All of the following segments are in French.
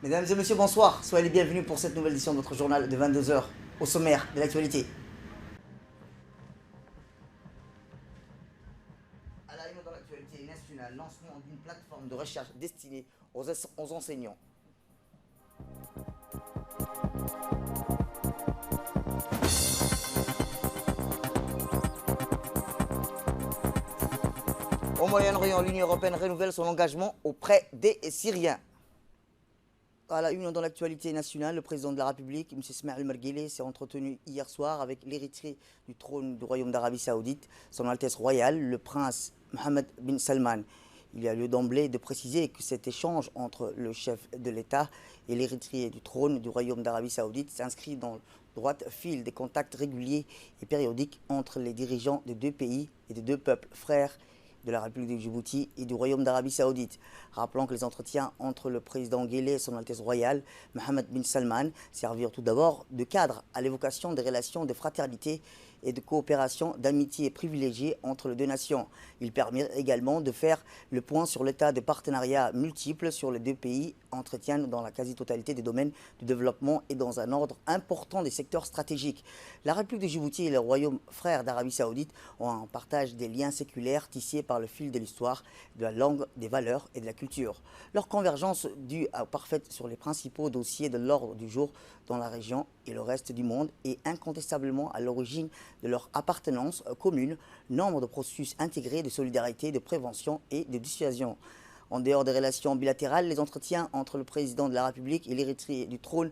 Mesdames et messieurs, bonsoir. Soyez les bienvenus pour cette nouvelle édition de notre journal de 22 heures au sommaire de l'actualité. À la une dans l'actualité nationale, lancement d'une plateforme de recherche destinée aux enseignants. Au Moyen-Orient, l'Union européenne renouvelle son engagement auprès des Syriens. À la une dans l'actualité nationale, le président de la République, M. Ismaël Marguerite, s'est entretenu hier soir avec l'héritier du trône du Royaume d'Arabie Saoudite, Son Altesse Royale, le prince Mohammed bin Salman. Il y a lieu d'emblée de préciser que cet échange entre le chef de l'État et l'héritier du trône du Royaume d'Arabie Saoudite s'inscrit dans le droit fil des contacts réguliers et périodiques entre les dirigeants des deux pays et des deux peuples frères de la République de Djibouti et du Royaume d'Arabie Saoudite. Rappelons que les entretiens entre le président Guelleh et son Altesse Royale, Mohammed bin Salman, servirent tout d'abord de cadre à l'évocation des relations de fraternité et de coopération, d'amitié privilégiée entre les deux nations. Il permet également de faire le point sur l'état de partenariats multiples sur les deux pays entretiennent dans la quasi-totalité des domaines du développement et dans un ordre important des secteurs stratégiques. La République de Djibouti et le Royaume frère d'Arabie Saoudite ont un partage des liens séculaires tissés par le fil de l'histoire, de la langue, des valeurs et de la culture. Leur convergence due à parfaite sur les principaux dossiers de l'ordre du jour dans la région et le reste du monde est incontestablement à l'origine de leur appartenance commune, nombre de processus intégrés de solidarité, de prévention et de dissuasion. En dehors des relations bilatérales, les entretiens entre le président de la République et l'héritier du trône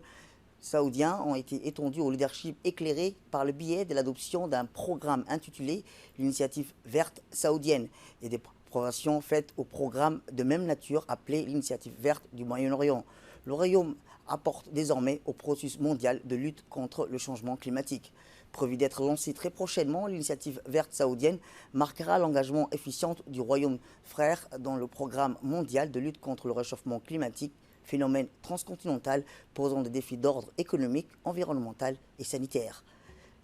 saoudien ont été étendus au leadership éclairé par le biais de l'adoption d'un programme intitulé l'Initiative verte saoudienne et des progressions faites au programme de même nature appelé l'Initiative verte du Moyen-Orient. Le Royaume apporte désormais au processus mondial de lutte contre le changement climatique. Prévu d'être lancée très prochainement, l'initiative verte saoudienne marquera l'engagement efficient du Royaume frère dans le programme mondial de lutte contre le réchauffement climatique, phénomène transcontinental posant des défis d'ordre économique, environnemental et sanitaire.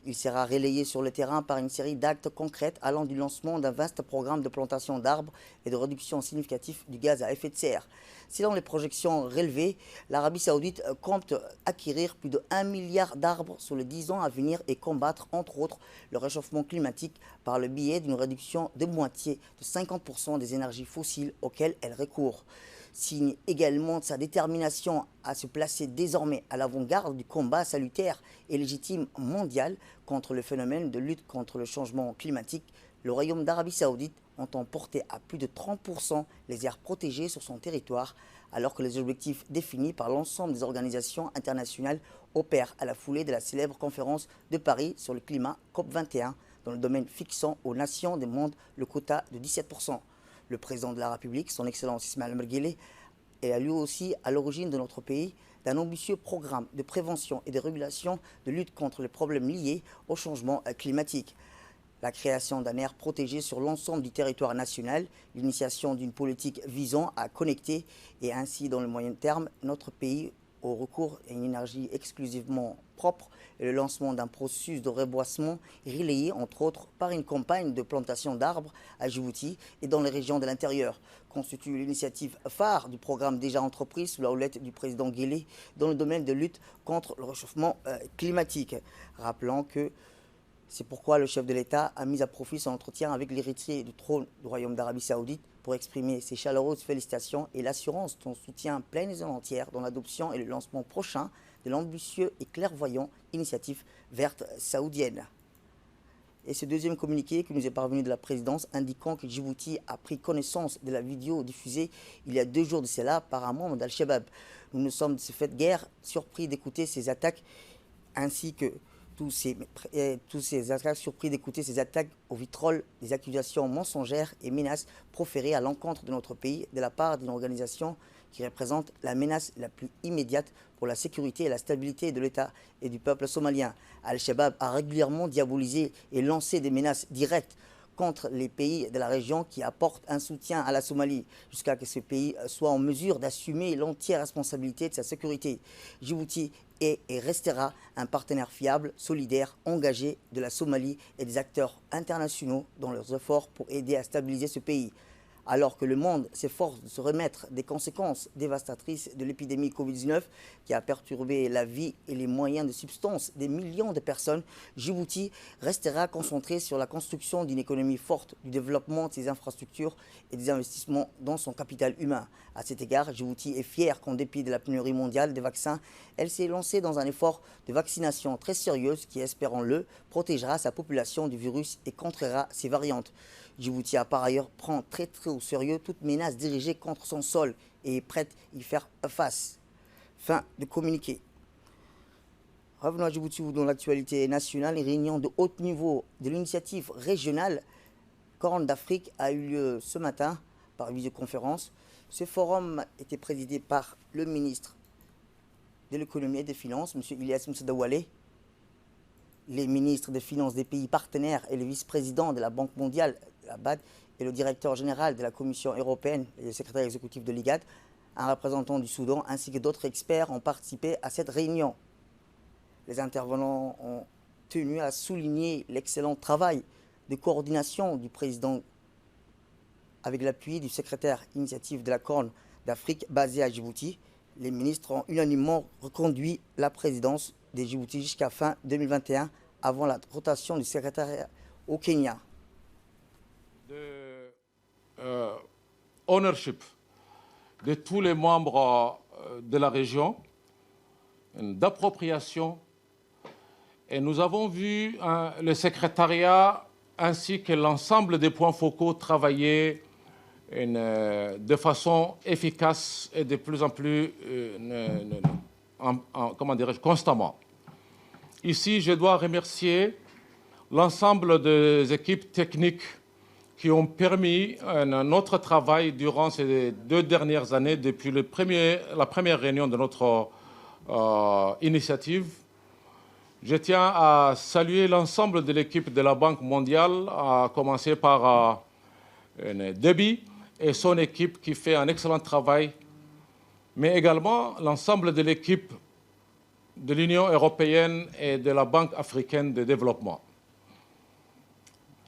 Il sera relayé sur le terrain par une série d'actes concrets allant du lancement d'un vaste programme de plantation d'arbres et de réduction significative du gaz à effet de serre. Selon les projections relevées, l'Arabie Saoudite compte acquérir plus de 1 milliard d'arbres sur les 10 ans à venir et combattre, entre autres, le réchauffement climatique par le biais d'une réduction de moitié de 50% des énergies fossiles auxquelles elle recourt. Signe également de sa détermination à se placer désormais à l'avant-garde du combat salutaire et légitime mondial contre le phénomène de lutte contre le changement climatique, le Royaume d'Arabie Saoudite entend porter à plus de 30% les aires protégées sur son territoire, alors que les objectifs définis par l'ensemble des organisations internationales opèrent à la foulée de la célèbre conférence de Paris sur le climat COP21, dans le domaine fixant aux nations des mondes le quota de 17%. Le président de la République, son Excellence Ismaël Marguerite, est lui aussi à l'origine de notre pays d'un ambitieux programme de prévention et de régulation de lutte contre les problèmes liés au changement climatique. La création d'un air protégé sur l'ensemble du territoire national, l'initiation d'une politique visant à connecter et ainsi dans le moyen terme notre pays au recours à une énergie exclusivement propre et le lancement d'un processus de reboisement relayé entre autres par une campagne de plantation d'arbres à Djibouti et dans les régions de l'intérieur constitue l'initiative phare du programme déjà entrepris sous la houlette du président Guelleh dans le domaine de lutte contre le réchauffement climatique. Rappelant que c'est pourquoi le chef de l'État a mis à profit son entretien avec l'héritier du trône du Royaume d'Arabie Saoudite pour exprimer ses chaleureuses félicitations et l'assurance de son soutien plein et entière dans l'adoption et le lancement prochain de l'ambitieux et clairvoyant initiative verte saoudienne. Et ce deuxième communiqué qui nous est parvenu de la présidence indiquant que Djibouti a pris connaissance de la vidéo diffusée il y a 2 jours de cela par un membre d'Al-Shabaab. Nous nous sommes de ce fait guère surpris d'écouter ces attaques ainsi que tous ces attaques surpris d'écouter ces attaques au vitriol, des accusations mensongères et menaces proférées à l'encontre de notre pays de la part d'une organisation qui représente la menace la plus immédiate pour la sécurité et la stabilité de l'État et du peuple somalien. Al-Shabaab a régulièrement diabolisé et lancé des menaces directes contre les pays de la région qui apportent un soutien à la Somalie, jusqu'à ce que ce pays soit en mesure d'assumer l'entière responsabilité de sa sécurité. Djibouti est et restera un partenaire fiable, solidaire, engagé de la Somalie et des acteurs internationaux dans leurs efforts pour aider à stabiliser ce pays. Alors que le monde s'efforce de se remettre des conséquences dévastatrices de l'épidémie Covid-19 qui a perturbé la vie et les moyens de subsistance des millions de personnes, Djibouti restera concentré sur la construction d'une économie forte, du développement de ses infrastructures et des investissements dans son capital humain. À cet égard, Djibouti est fier qu'en dépit de la pénurie mondiale des vaccins, elle s'est lancée dans un effort de vaccination très sérieux qui, espérons-le, protégera sa population du virus et contrera ses variantes. Djibouti a par ailleurs prend très au sérieux toute menace dirigée contre son sol et est prête à y faire face. Fin de communiqué. Revenons à Djibouti où dans l'actualité nationale, une réunion de haut niveau de l'initiative régionale Corne d'Afrique a eu lieu ce matin par visioconférence. Ce forum était présidé par le ministre de l'économie et des finances, M. Ilyas Moussa, les ministres des finances des pays partenaires et le vice-président de la Banque mondiale, la BAD, et le directeur général de la Commission européenne et le secrétaire exécutif de l'IGAD, un représentant du Soudan ainsi que d'autres experts ont participé à cette réunion. Les intervenants ont tenu à souligner l'excellent travail de coordination du président avec l'appui du secrétaire initiative de la Corne d'Afrique basé à Djibouti. Les ministres ont unanimement reconduit la présidence de Djibouti jusqu'à fin 2021 avant la rotation du secrétariat au Kenya. Ownership de tous les membres de la région, d'appropriation. Et nous avons vu le secrétariat ainsi que l'ensemble des points focaux travailler de façon efficace et de plus en plus, constamment. Ici, je dois remercier l'ensemble des équipes techniques qui ont permis notre travail durant ces 2 dernières années, depuis la première réunion de notre initiative. Je tiens à saluer l'ensemble de l'équipe de la Banque mondiale, à commencer par Debbie et son équipe qui fait un excellent travail, mais également l'ensemble de l'équipe de l'Union européenne et de la Banque africaine de développement.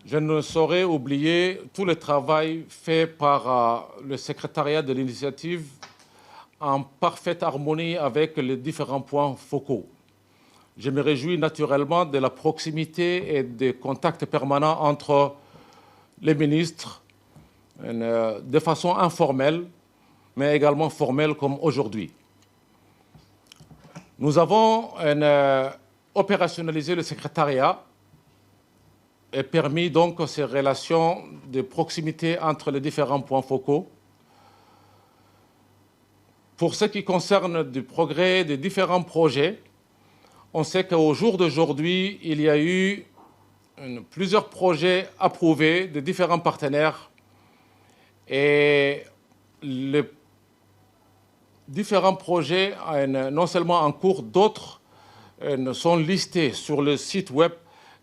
Je ne saurais oublier tout le travail fait par le secrétariat de l'initiative en parfaite harmonie avec les différents points focaux. Je me réjouis naturellement de la proximité et des contacts permanents entre les ministres de façon informelle, mais également formelle comme aujourd'hui. Nous avons opérationnalisé le secrétariat et permis donc ces relations de proximité entre les différents points focaux. Pour ce qui concerne du progrès des différents projets, on sait qu'au jour d'aujourd'hui, il y a eu plusieurs projets approuvés de différents partenaires et les différents projets, non seulement en cours, d'autres sont listés sur le site web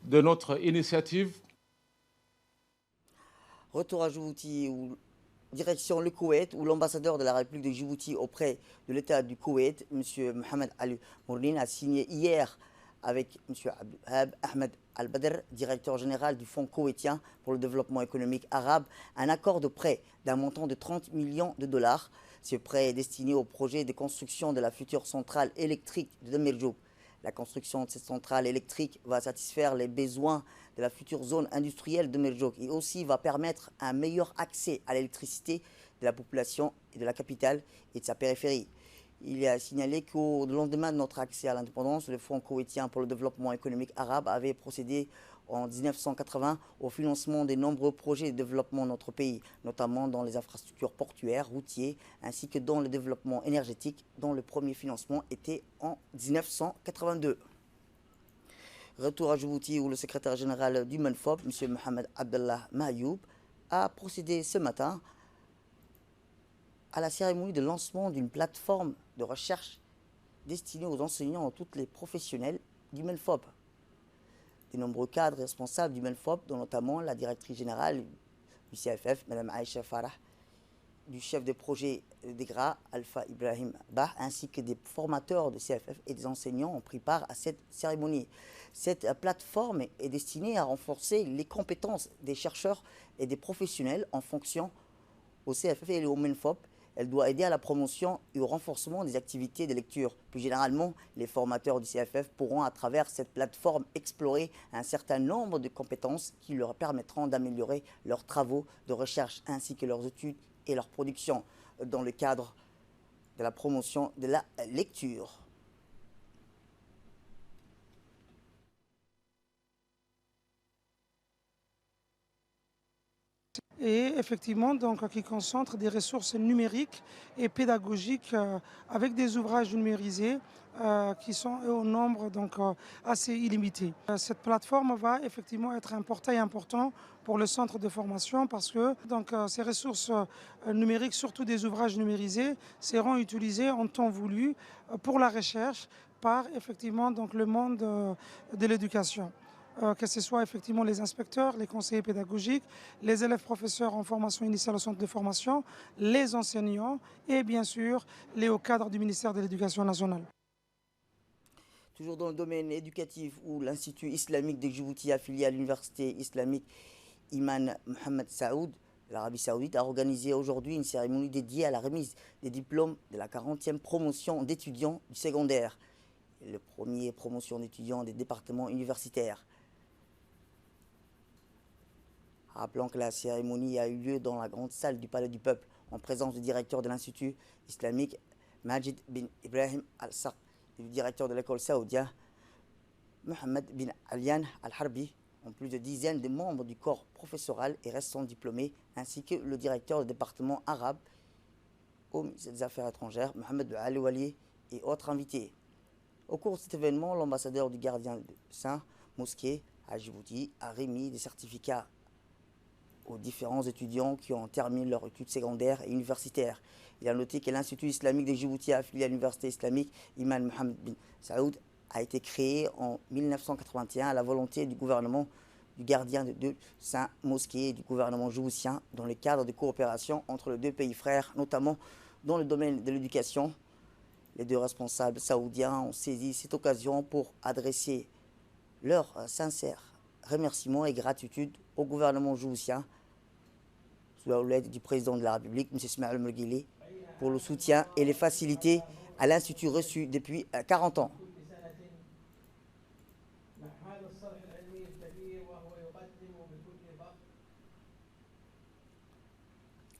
de notre initiative. Retour à Djibouti, direction le Koweït, où l'ambassadeur de la République de Djibouti auprès de l'État du Koweït, M. Mohamed Ali Mourline, a signé hier avec M. Ahmed Al-Badr, directeur général du Fonds koweïtien pour le développement économique arabe, un accord de prêt d'un montant de 30 millions de dollars. Ce prêt est destiné au projet de construction de la future centrale électrique de Demirjouk. La construction de cette centrale électrique va satisfaire les besoins de la future zone industrielle de Demirjouk et aussi va permettre un meilleur accès à l'électricité de la population et de la capitale et de sa périphérie. Il est à signaler qu'au lendemain de notre accès à l'indépendance, le Fonds koweïtien pour le développement économique arabe avait procédé en 1980 au financement de nombreux projets de développement de notre pays, notamment dans les infrastructures portuaires, routières, ainsi que dans le développement énergétique, dont le premier financement était en 1982. Retour à Djibouti où le secrétaire général du MENFOP, M. Mohamed Abdallah Mayoub, a procédé ce matin à la cérémonie de lancement d'une plateforme de recherche destinée aux enseignants et toutes les professionnels du MENFOP. De nombreux cadres responsables du MENFOP, dont notamment la directrice générale du CFF, Mme Aïcha Farah, du chef de projet d'EGRA, Alpha Ibrahim Bah, ainsi que des formateurs de CFF et des enseignants ont pris part à cette cérémonie. Cette plateforme est destinée à renforcer les compétences des chercheurs et des professionnels en fonction au CFF et au MENFOP. Elle doit aider à la promotion et au renforcement des activités de lecture. Plus généralement, les formateurs du CFF pourront, à travers cette plateforme, explorer un certain nombre de compétences qui leur permettront d'améliorer leurs travaux de recherche ainsi que leurs études et leur production dans le cadre de la promotion de la lecture. Et effectivement, donc, qui concentre des ressources numériques et pédagogiques avec des ouvrages numérisés qui sont au nombre donc, assez illimité. Cette plateforme va effectivement être un portail important pour le centre de formation parce que donc, ces ressources numériques, surtout des ouvrages numérisés, seront utilisées en temps voulu pour la recherche par effectivement donc, le monde de l'éducation. Que ce soit effectivement les inspecteurs, les conseillers pédagogiques, les élèves professeurs en formation initiale au centre de formation, les enseignants et bien sûr les hauts cadres du ministère de l'Éducation nationale. Toujours dans le domaine éducatif où l'Institut islamique de Djibouti affilié à l'Université islamique Imam Mohamed Saoud de l'Arabie Saoudite a organisé aujourd'hui une cérémonie dédiée à la remise des diplômes de la 40e promotion d'étudiants du secondaire, la première promotion d'étudiants des départements universitaires. Rappelons que la cérémonie a eu lieu dans la grande salle du Palais du Peuple en présence du directeur de l'Institut islamique Majid bin Ibrahim al-Saq et du directeur de l'école saoudienne Mohamed bin Alian al-Harbi, en plus de dizaines de membres du corps professoral et restants diplômés, ainsi que le directeur du département arabe au ministère des Affaires étrangères Mohamed Ali Wali et autres invités. Au cours de cet événement, l'ambassadeur du gardien de Saint-Mosquée à Djibouti a remis des certificats aux différents étudiants qui ont terminé leur études secondaires et universitaires. Il a noté que l'Institut islamique de Djibouti affilié à l'Université islamique Imam Mohamed bin Saoud a été créé en 1981 à la volonté du gouvernement du gardien de Saint-Mosquée et du gouvernement djiboutien dans le cadre de coopération entre les deux pays frères, notamment dans le domaine de l'éducation. Les deux responsables saoudiens ont saisi cette occasion pour adresser leurs sincères remerciements et gratitude au gouvernement djiboutien sous la houlette du président de la République, M. Ismaël Merguele, pour le soutien et les facilités à l'Institut reçu depuis 40 ans.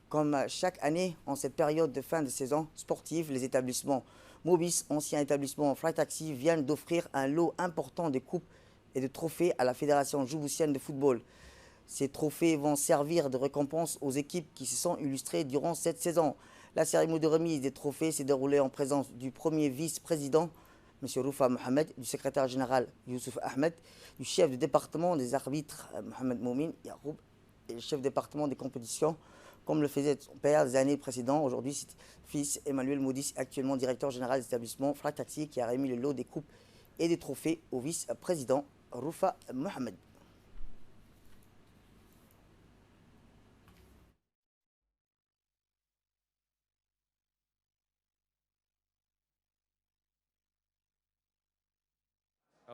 Comme chaque année, en cette période de fin de saison sportive, les établissements Mobis, ancien établissement Fly Taxi, viennent d'offrir un lot important de coupes et de trophées à la Fédération djiboutienne de football. Ces trophées vont servir de récompense aux équipes qui se sont illustrées durant cette saison. La cérémonie de remise des trophées s'est déroulée en présence du premier vice-président, M. Roufa Mohamed, du secrétaire général Youssouf Ahmed, du chef de département des arbitres Mohamed Moumin Yaroub et le chef de département des compétitions, comme le faisait son père des années précédentes. Aujourd'hui, c'est fils Emmanuel Maudis, actuellement directeur général des établissements Fly Taxi, qui a remis le lot des coupes et des trophées au vice-président Roufa Mohamed.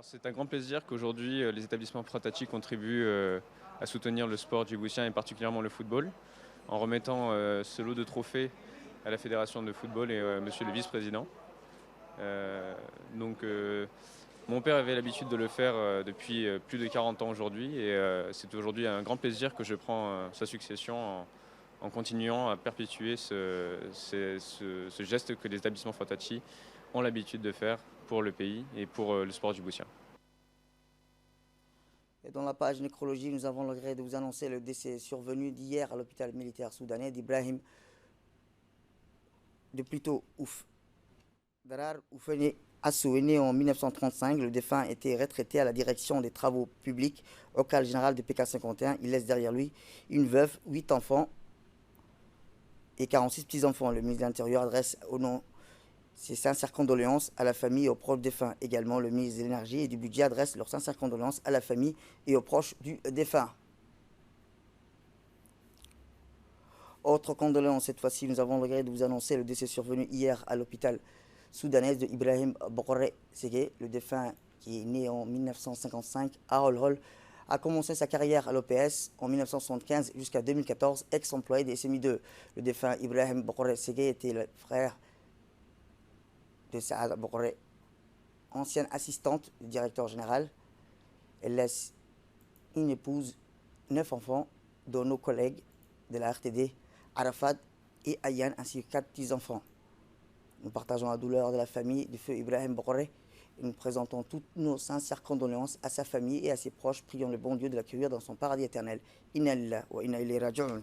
C'est un grand plaisir qu'aujourd'hui les établissements Fratacci contribuent à soutenir le sport djiboutien et particulièrement le football en remettant ce lot de trophées à la Fédération de football et monsieur le vice-président. Mon père avait l'habitude de le faire depuis plus de 40 ans aujourd'hui et c'est aujourd'hui un grand plaisir que je prends sa succession en continuant à perpétuer ce geste que les établissements Fratacci ont l'habitude de faire pour le pays et pour le sport djiboutien. Et dans la page nécrologie, nous avons le regret de vous annoncer le décès survenu d'hier à l'hôpital militaire soudanais d'Ibrahim de plutôt Ouf. Darar Oufene Assou est né en 1935. Le défunt était retraité à la direction des travaux publics au cadre général de PK51. Il laisse derrière lui une veuve, 8 enfants et 46 petits-enfants. Le ministre de l'Intérieur adresse au nom ses sincères condoléances à la famille et aux proches défunts. Également, le ministre de l'Énergie et du Budget adresse leurs sincères condoléances à la famille et aux proches du défunt. Autre condoléance, cette fois-ci, nous avons le regret de vous annoncer le décès survenu hier à l'hôpital soudanaise de Ibrahim Bokore Sege, le défunt qui est né en 1955 à Holhol, a commencé sa carrière à l'OPS en 1975 jusqu'à 2014, ex-employé des SMI2. Le défunt Ibrahim Bokoré Ségué était le frère de Saad Bokoré, ancienne assistante du directeur général. Elle laisse une épouse, 9 enfants, dont nos collègues de la RTD, Arafat et Ayane, ainsi que 4 petits-enfants. Nous partageons la douleur de la famille du feu Ibrahim Bokoré et nous présentons toutes nos sincères condoléances à sa famille et à ses proches, priant le bon Dieu de l'accueillir dans son paradis éternel. Inna lillahi wa inna ilayhi raji'un.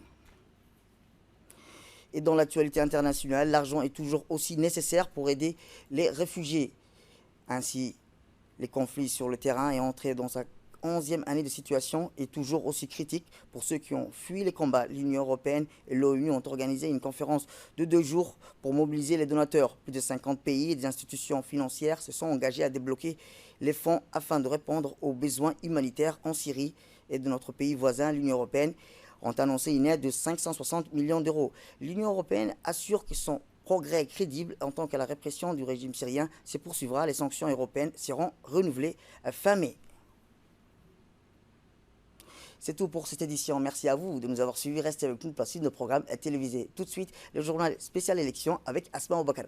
Et dans l'actualité internationale, l'argent est toujours aussi nécessaire pour aider les réfugiés. Ainsi, les conflits sur le terrain est entré dans sa 11e année de situation est toujours aussi critique pour ceux qui ont fui les combats. L'Union européenne et l'ONU ont organisé une conférence de 2 jours pour mobiliser les donateurs. Plus de 50 pays et des institutions financières se sont engagés à débloquer les fonds afin de répondre aux besoins humanitaires en Syrie et de notre pays voisin. L'Union européenne ont annoncé une aide de 560 millions d'euros. L'Union européenne assure que son progrès crédible en tant que la répression du régime syrien se poursuivra. Les sanctions européennes seront renouvelées fin mai. C'est tout pour cette édition. Merci à vous de nous avoir suivis. Restez avec nous pour la suite de nos programmes télévisés. Tout de suite, le journal spécial élection avec Asma Oubakar.